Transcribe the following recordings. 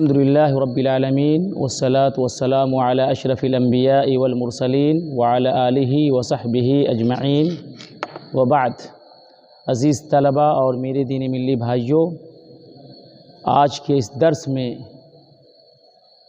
الحمد للہ رب العالمین والصلاة والسلام علی اشرف الانبیاء والمرسلین وعلی آلہ وصحبہ اجمعین وبعد۔ عزیز طلبہ اور میرے دینی ملی بھائیوں، آج کے اس درس میں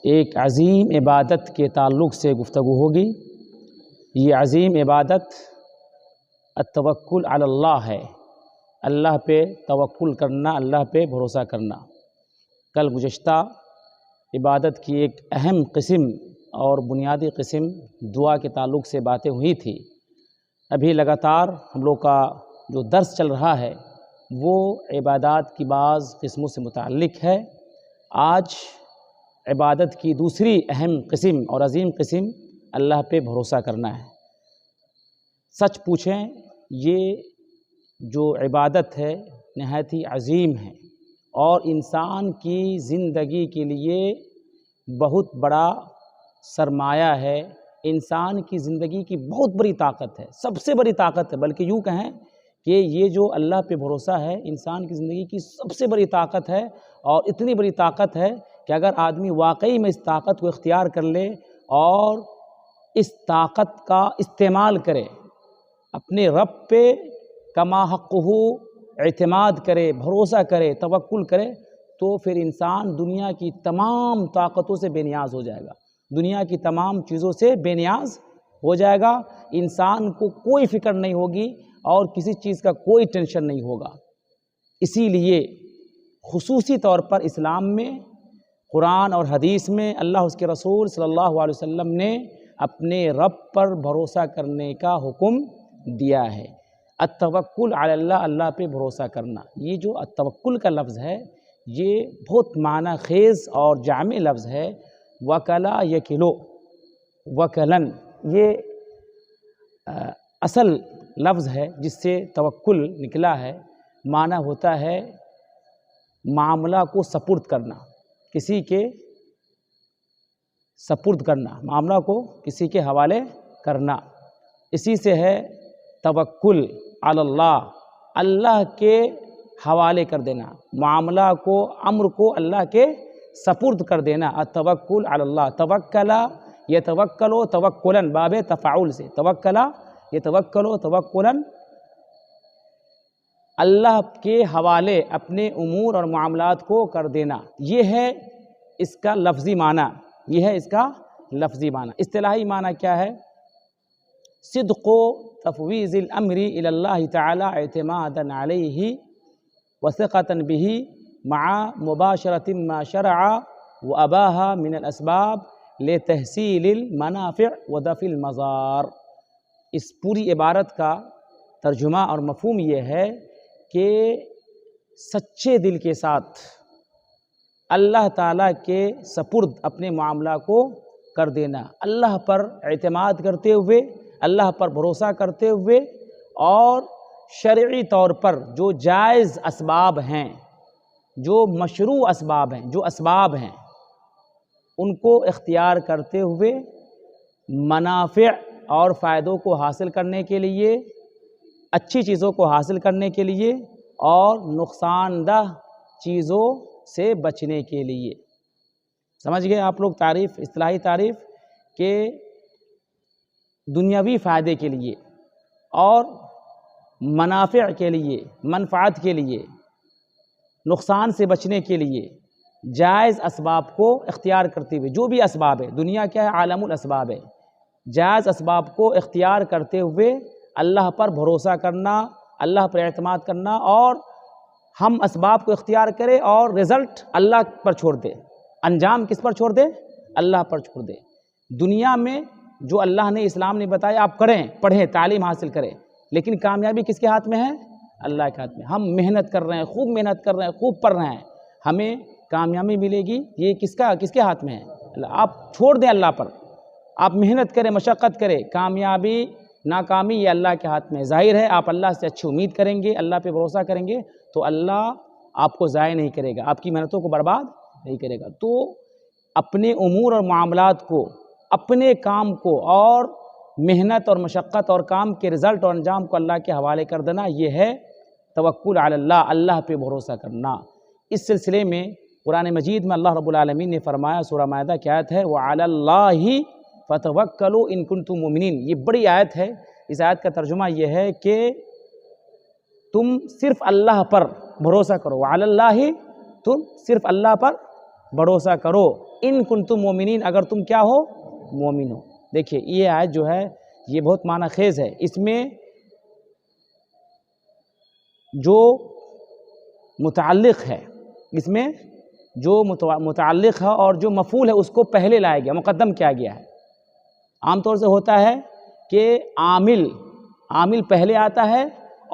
ایک عظیم عبادت کے تعلق سے گفتگو ہوگی۔ یہ عظیم عبادت التوکل علی اللہ ہے، اللہ پہ توکل کرنا، اللہ پہ بھروسہ کرنا۔ کل گزشتہ عبادت کی ایک اہم قسم اور بنیادی قسم دعا کے تعلق سے باتیں ہوئی تھی۔ ابھی لگاتار ہم لوگ کا جو درس چل رہا ہے وہ عبادات کی بعض قسموں سے متعلق ہے۔ آج عبادت کی دوسری اہم قسم اور عظیم قسم اللہ پہ بھروسہ کرنا ہے۔ سچ پوچھیں، یہ جو عبادت ہے نہایت ہی عظیم ہے اور انسان کی زندگی کے لیے بہت بڑا سرمایہ ہے، انسان کی زندگی کی بہت بڑی طاقت ہے، سب سے بڑی طاقت ہے۔ بلکہ یوں کہیں کہ یہ جو اللہ پہ بھروسہ ہے انسان کی زندگی کی سب سے بڑی طاقت ہے، اور اتنی بڑی طاقت ہے کہ اگر آدمی واقعی میں اس طاقت کو اختیار کر لے اور اس طاقت کا استعمال کرے، اپنے رب پہ کما حقہ اعتماد کرے، بھروسہ کرے، توکل کرے، تو پھر انسان دنیا کی تمام طاقتوں سے بے نیاز ہو جائے گا، دنیا کی تمام چیزوں سے بے نیاز ہو جائے گا۔ انسان کو کوئی فکر نہیں ہوگی اور کسی چیز کا کوئی ٹینشن نہیں ہوگا۔ اسی لیے خصوصی طور پر اسلام میں، قرآن اور حدیث میں اللہ اس کے رسول صلی اللہ علیہ وسلم نے اپنے رب پر بھروسہ کرنے کا حکم دیا ہے۔ التوکل علی اللہ، اللہ پہ بھروسہ کرنا، یہ جو التوکل کا لفظ ہے یہ بہت معنی خیز اور جامع لفظ ہے۔ وکلا یکلو، وکلن، یہ اصل لفظ ہے جس سے توکل نکلا ہے۔ معنی ہوتا ہے معاملہ کو سپرد کرنا، کسی کے سپرد کرنا، معاملہ کو کسی کے حوالے کرنا، اسی سے ہے توکل علی اللہ، اللہ کے حوالے کر دینا، معاملہ کو، امر کو اللہ کے سپرد کر دینا۔ التوکل علی اللہ، توکلا یتوکلو توکلاً، باب تفاعل سے، توکلا یتوکلو توکلاً، اللہ کے حوالے اپنے امور اور معاملات کو کر دینا۔ یہ ہے اس کا لفظی معنی، یہ ہے اس کا لفظی معنی۔ اصطلاحی معنی کیا ہے؟ صدق تفویض الامر الی اللہ تعالی اعتمادا علیہ وثقۃ بہ مع مباشرۃ ما شرع واباح من الاسباب لتحصیل المنافع ودفع المضار۔ اس پوری عبارت کا ترجمہ اور مفہوم یہ ہے کہ سچے دل کے ساتھ اللہ تعالیٰ کے سپرد اپنے معاملہ کو کر دینا، اللہ پر اعتماد کرتے ہوئے، اللہ پر بھروسہ کرتے ہوئے، اور شرعی طور پر جو جائز اسباب ہیں، جو مشروع اسباب ہیں، جو اسباب ہیں، ان کو اختیار کرتے ہوئے منافع اور فائدوں کو حاصل کرنے کے لیے، اچھی چیزوں کو حاصل کرنے کے لیے، اور نقصان دہ چیزوں سے بچنے کے لیے۔ سمجھ گئے آپ لوگ تعریف، اصطلاحی تعریف، کہ دنیاوی فائدے کے لیے اور منافع کے لیے، منفعت کے لیے، نقصان سے بچنے کے لیے جائز اسباب کو اختیار کرتے ہوئے، جو بھی اسباب ہے، دنیا کیا ہے؟ عالم الاسباب ہے، جائز اسباب کو اختیار کرتے ہوئے اللہ پر بھروسہ کرنا، اللہ پر اعتماد کرنا، اور ہم اسباب کو اختیار کریں اور رزلٹ اللہ پر چھوڑ دے، انجام کس پر چھوڑ دے؟ اللہ پر چھوڑ دے۔ دنیا میں جو اللہ نے، اسلام نے بتایا آپ کریں، پڑھیں، تعلیم حاصل کریں، لیکن کامیابی کس کے ہاتھ میں ہے؟ اللہ کے ہاتھ میں۔ ہم محنت کر رہے ہیں، خوب محنت کر رہے ہیں، خوب پڑھ رہے ہیں، ہمیں کامیابی ملے گی، یہ کس کے ہاتھ میں ہے؟ اللہ۔ آپ چھوڑ دیں اللہ پر، آپ محنت کریں، مشقت کریں، کامیابی ناکامی یہ اللہ کے ہاتھ میں ہے۔ ظاہر ہے آپ اللہ سے اچھی امید کریں گے، اللہ پہ بھروسہ کریں گے تو اللہ آپ کو ضائع نہیں کرے گا، آپ کی محنتوں کو برباد نہیں کرے گا۔ تو اپنے امور اور معاملات کو، اپنے کام کو، اور محنت اور مشقت اور کام کے رزلٹ اور انجام کو اللہ کے حوالے کر دینا، یہ ہے توکل علی اللہ، اللہ پہ بھروسہ کرنا۔ اس سلسلے میں قرآن مجید میں اللہ رب العالمین نے فرمایا، سورہ مائدہ کی آیت ہے وَعَلَى اللَّهِ فَتَوَكَّلُوا إِن كُنتُم مُؤْمِنِينَ۔ یہ بڑی آیت ہے۔ اس آیت کا ترجمہ یہ ہے کہ تم صرف اللہ پر بھروسہ کرو، وَعَلَى اللَّهِ، تم صرف اللہ پر بھروسہ کرو، ان کنتم مومنین، اگر تم کیا ہو؟ مومن ہو۔ دیکھیے یہ آیت جو ہے یہ بہت معنی خیز ہے۔ اس میں جو متعلق ہے، اس میں جو متعلق ہے اور جو مفعول ہے اس کو پہلے لایا گیا، مقدم کیا گیا ہے۔ عام طور سے ہوتا ہے کہ عامل پہلے آتا ہے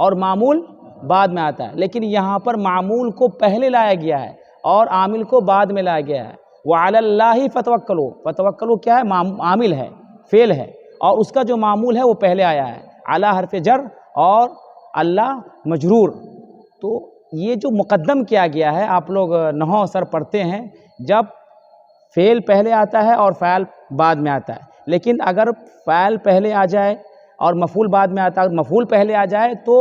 اور معمول بعد میں آتا ہے، لیکن یہاں پر معمول کو پہلے لایا گیا ہے اور عامل کو بعد میں لایا گیا ہے۔ وَعَلَى اللَّهِ فَتَوَكَّلُوا، فتوکلوا کیا ہے؟ عامل ہے، فعل ہے، اور اس کا جو معمول ہے وہ پہلے آیا ہے، علی حرف جر اور اللہ مجرور۔ تو یہ جو مقدم کیا گیا ہے، آپ لوگ نحو سر پڑھتے ہیں، جب فعل پہلے آتا ہے اور فاعل بعد میں آتا ہے، لیکن اگر فاعل پہلے آ جائے اور مفعول بعد میں آتا ہے، مفعول پہلے آ جائے تو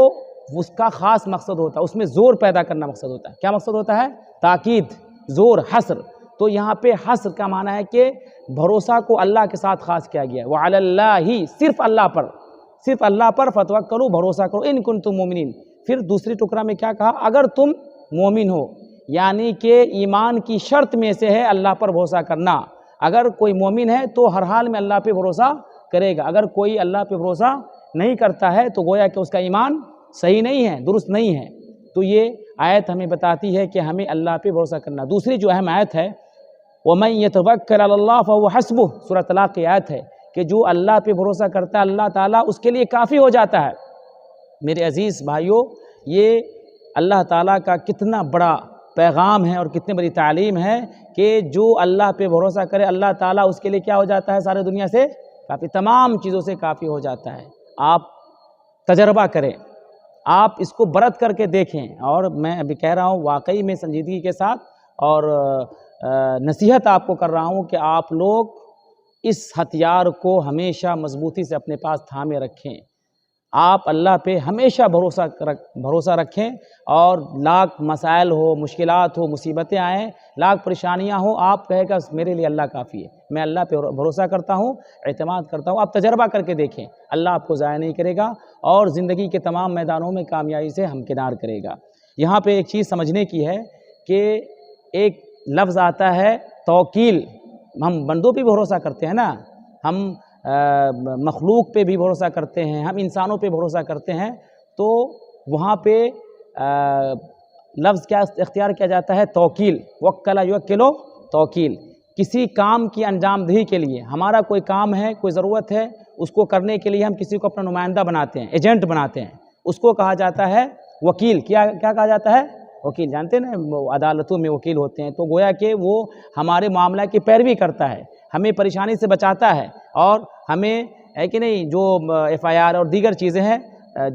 اس کا خاص مقصد ہوتا ہے، اس میں زور پیدا کرنا مقصد ہوتا ہے۔ کیا مقصد ہوتا ہے؟ تاکید، زور، حصر۔ تو یہاں پہ حصر کا معنی ہے کہ بھروسہ کو اللہ کے ساتھ خاص کیا گیا ہے، وَعَلَى اللَّهِ، صرف اللہ پر فتوکلوا، بھروسہ کرو، ان کنتم مومنین۔ پھر دوسری ٹکڑا میں کیا کہا؟ اگر تم مومن ہو، یعنی کہ ایمان کی شرط میں سے ہے اللہ پر بھروسہ کرنا۔ اگر کوئی مومن ہے تو ہر حال میں اللہ پہ بھروسہ کرے گا، اگر کوئی اللہ پہ بھروسہ نہیں کرتا ہے تو گویا کہ اس کا ایمان صحیح نہیں ہے، درست نہیں ہے۔ تو یہ آیت ہمیں بتاتی ہے کہ ہمیں اللہ پہ بھروسہ کرنا۔ دوسری جو اہم آیت ہے وَمَن يَتَوَكَّلْ عَلَى اللَّهِ فَهُوَ حَسْبُهُ، سورہ طلاق کی آیت ہے کہ جو اللہ پہ بھروسہ کرتا ہے اللہ تعالیٰ اس کے لیے کافی ہو جاتا ہے۔ میرے عزیز بھائیوں، یہ اللہ تعالیٰ کا کتنا بڑا پیغام ہے اور کتنی بڑی تعلیم ہے کہ جو اللہ پہ بھروسہ کرے اللہ تعالیٰ اس کے لیے کیا ہو جاتا ہے؟ سارے دنیا سے کافی، تمام چیزوں سے کافی ہو جاتا ہے۔ آپ تجربہ کریں، آپ اس کو برت کر کے دیکھیں، اور میں ابھی کہہ رہا ہوں واقعی میں سنجیدگی کے ساتھ، اور نصیحت آپ کو کر رہا ہوں کہ آپ لوگ اس ہتھیار کو ہمیشہ مضبوطی سے اپنے پاس تھامے رکھیں۔ آپ اللہ پہ ہمیشہ بھروسہ رکھیں، اور لاکھ مسائل ہو، مشکلات ہو، مصیبتیں آئیں، لاکھ پریشانیاں ہوں، آپ کہے گا میرے لیے اللہ کافی ہے، میں اللہ پہ بھروسہ کرتا ہوں، اعتماد کرتا ہوں۔ آپ تجربہ کر کے دیکھیں، اللہ آپ کو ضائع نہیں کرے گا اور زندگی کے تمام میدانوں میں کامیابی سے ہمکنار کرے گا۔ یہاں پہ ایک چیز سمجھنے کی ہے کہ ایک لفظ آتا ہے توکیل۔ ہم بندوں پہ بھروسہ کرتے ہیں نا، ہم مخلوق پہ بھی بھروسہ کرتے ہیں، ہم انسانوں پہ بھروسہ کرتے ہیں، تو وہاں پہ لفظ کیا اختیار کیا جاتا ہے؟ توکیل۔ وکلا یوکلو، توکیل۔ کسی کام کی انجام دہی کے لیے، ہمارا کوئی کام ہے، کوئی ضرورت ہے، اس کو کرنے کے لیے ہم کسی کو اپنا نمائندہ بناتے ہیں، ایجنٹ بناتے ہیں، اس کو کہا جاتا ہے وکیل۔ کیا کہا جاتا ہے؟ وکیل۔ جانتے ہیں نا عدالتوں میں وکیل ہوتے ہیں، تو گویا کہ وہ ہمارے معاملہ کی پیروی کرتا ہے، ہمیں پریشانی سے بچاتا ہے، اور ہمیں ہے کہ نہیں جو FIR اور دیگر چیزیں ہیں،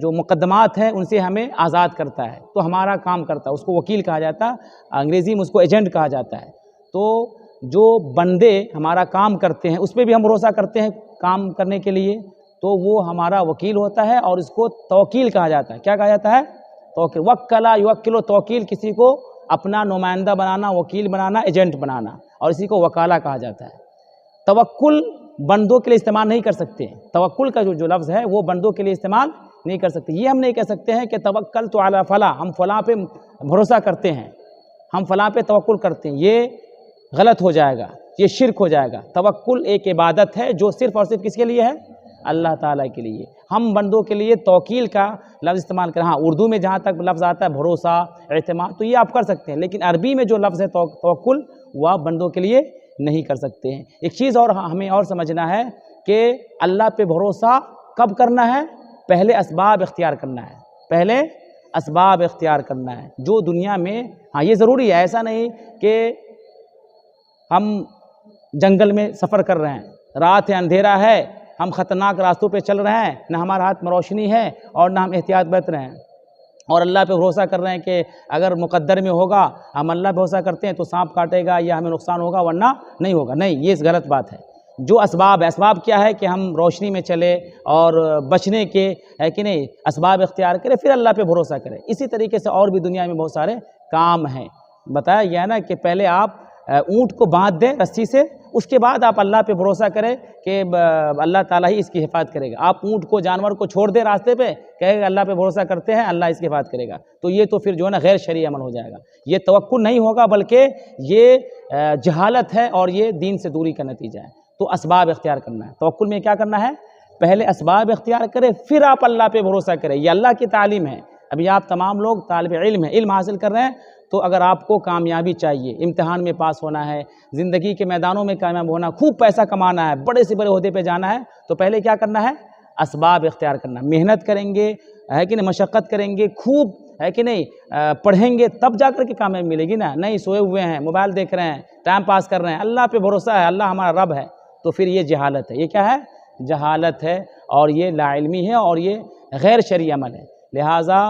جو مقدمات ہیں، ان سے ہمیں آزاد کرتا ہے، تو ہمارا کام کرتا ہے، اس کو وکیل کہا جاتا ہے، انگریزی میں اس کو ایجنٹ کہا جاتا ہے۔ تو جو بندے ہمارا کام کرتے ہیں اس پہ بھی ہم بھروسہ کرتے ہیں کام کرنے کے لیے، تو وہ ہمارا وکیل ہوتا ہے، اور اس کو توکیل کہا جاتا ہے۔ کیا کہا جاتا ہے؟ توکیل۔ وکلا یوکلو، توکیل، کسی کو اپنا نمائندہ بنانا، وکیل بنانا، ایجنٹ بنانا، اور اسی کو وکالہ کہا جاتا ہے۔ توکل بندوں کے لیے استعمال نہیں کر سکتے، توکل کا جو لفظ ہے وہ بندوں کے لیے استعمال نہیں کر سکتے۔ یہ ہم نہیں کہہ سکتے ہیں کہ توکلت علی فلاں، ہم فلاں پہ بھروسہ کرتے ہیں، ہم فلاں پہ توکل کرتے ہیں، یہ غلط ہو جائے گا، یہ شرک ہو جائے گا۔ توکل ایک عبادت ہے جو صرف اور صرف کس کے لیے ہے؟ اللہ تعالیٰ کے لیے۔ ہم بندوں کے لیے توکیل کا لفظ استعمال کریں۔ ہاں اردو میں جہاں تک لفظ آتا ہے بھروسہ، اعتماد، تو یہ آپ کر سکتے ہیں، لیکن عربی میں جو لفظ ہے توکل، وہ آپ بندوں کے لیے نہیں کر سکتے ہیں۔ ایک چیز اور ہمیں اور سمجھنا ہے کہ اللہ پہ بھروسہ کب کرنا ہے؟ پہلے اسباب اختیار کرنا ہے، پہلے اسباب اختیار کرنا ہے جو دنیا میں، ہاں یہ ضروری ہے، ایسا نہیں کہ ہم جنگل میں سفر کر رہے ہیں، رات ہے، اندھیرا ہے، ہم خطرناک راستوں پہ چل رہے ہیں، نہ ہمارے ہاتھ میں روشنی ہے اور نہ ہم احتیاط برت رہے ہیں، اور اللہ پہ بھروسہ کر رہے ہیں کہ اگر مقدر میں ہوگا، ہم اللہ پہ بھروسہ کرتے ہیں تو سانپ کاٹے گا یا ہمیں نقصان ہوگا ورنہ نہیں ہوگا۔ نہیں، یہ غلط بات ہے۔ جو اسباب ہے، اسباب کیا ہے کہ ہم روشنی میں چلے اور بچنے کے ہے کہ نہیں اسباب اختیار کریں، پھر اللہ پہ بھروسہ کریں۔ اسی طریقے سے اور بھی دنیا میں بہت سارے کام ہیں۔ بتایا گیا نا کہ پہلے آپ اونٹ کو باندھ دیں رسی سے، اس کے بعد آپ اللہ پہ بھروسہ کریں کہ اللہ تعالیٰ ہی اس کی حفاظت کرے گا۔ آپ اونٹ کو جانور کو چھوڑ دیں راستے پہ، کہے گا اللہ پہ بھروسہ کرتے ہیں اللہ اس کی حفاظت کرے گا، تو یہ تو پھر جو ہے نا غیر شرعی عمل ہو جائے گا، یہ توکل نہیں ہوگا بلکہ یہ جہالت ہے اور یہ دین سے دوری کا نتیجہ ہے۔ تو اسباب اختیار کرنا ہے، توکل میں کیا کرنا ہے؟ پہلے اسباب اختیار کریں پھر آپ اللہ پہ بھروسہ کریں، یہ اللہ کی تعلیم ہے۔ ابھی آپ تمام لوگ طالب علم ہیں، علم حاصل کر رہے ہیں، تو اگر آپ کو کامیابی چاہیے، امتحان میں پاس ہونا ہے، زندگی کے میدانوں میں کامیاب ہونا، خوب پیسہ کمانا ہے، بڑے سے بڑے عہدے پہ جانا ہے، تو پہلے کیا کرنا ہے؟ اسباب اختیار کرنا، محنت کریں گے، ہے کہ نہیں، مشقت کریں گے خوب، ہے کہ نہیں، پڑھیں گے تب جا کر کے کامیابی ملے گی نا، نہیں سوئے ہوئے ہیں، موبائل دیکھ رہے ہیں، ٹائم پاس کر رہے ہیں، اللہ پہ بھروسہ ہے، اللہ ہمارا رب ہے، تو پھر یہ جہالت ہے۔ یہ کیا ہے؟ جہالت ہے، اور یہ لا علمی ہے، اور یہ غیر شرعی عمل ہے۔ لہٰذا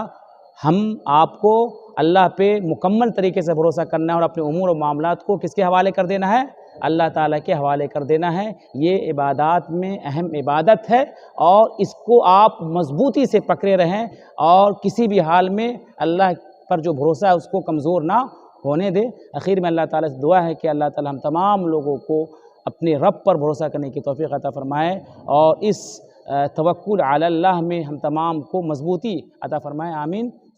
ہم آپ کو اللہ پہ مکمل طریقے سے بھروسہ کرنا ہے، اور اپنے امور و معاملات کو کس کے حوالے کر دینا ہے؟ اللہ تعالیٰ کے حوالے کر دینا ہے۔ یہ عبادات میں اہم عبادت ہے، اور اس کو آپ مضبوطی سے پکڑے رہیں، اور کسی بھی حال میں اللہ پر جو بھروسہ ہے اس کو کمزور نہ ہونے دے۔ آخر میں اللہ تعالیٰ سے دعا ہے کہ اللہ تعالیٰ ہم تمام لوگوں کو اپنے رب پر بھروسہ کرنے کی توفیق عطا فرمائے، اور اس توکل علی اللہ میں ہم تمام کو مضبوطی عطا فرمائے، آمین۔